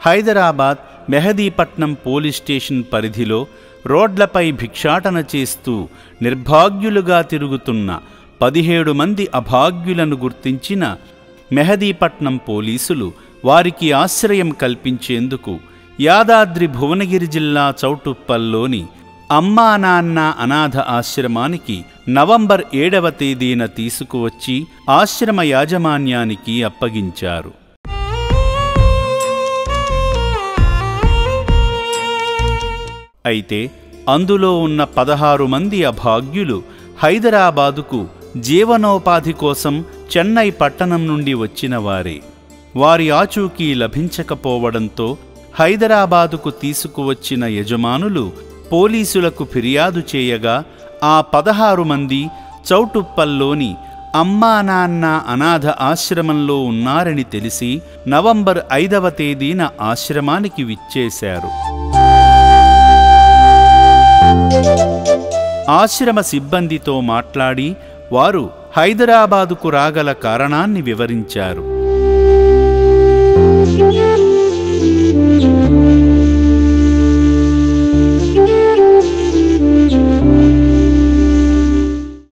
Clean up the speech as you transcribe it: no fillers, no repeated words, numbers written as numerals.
Hyderabad Mehdipatnam police station పరిధిలో రోడ్లపై భిక్షాటన చేస్తూ నిర్భాగ్యులుగా తిరుగుతున్న 17 మంది అభాగ్యులను గుర్తించిన మెహదీపట్నం పోలీసులు వారికి ఆశ్రయం కల్పించేందుకు యాదాద్రి భువనగిరి జిల్లా చౌటుప్పల్లోని అమ్మా నాన్న అనాథ ఆశ్రమానికి నవంబర్ 7వ తేదీన తీసుకువచ్చి ఆశ్రమ యాజమాన్యానికి అప్పగించారు. అయితే అందులో ఉన్న 16 మంది అభాగ్యులు హైదరాబాదుకు జీవనోపాధి కోసం చెన్నై పట్టణం నుండి వచ్చిన వారే. వారి ఆచూకీ లభించకపోవడంతో హైదరాబాదుకు తీసుకువచ్చిన యజమానులు పోలీసులకు ఫిర్యాదు చేయగా ఆ 16 మంది చౌటుప్పల్లోని అమ్మా నాన్న అనాథ ఆశ్రమంలో ఉన్నారని తెలిసి నవంబర్ 5వ తేదీన ఆశ్రమానికి విచ్చేశారు. ఆశ్రమ సిబ్బందితో మాట్లాడి వారు హైదరాబాదుకు రాగల కారణాన్ని వివరించారు.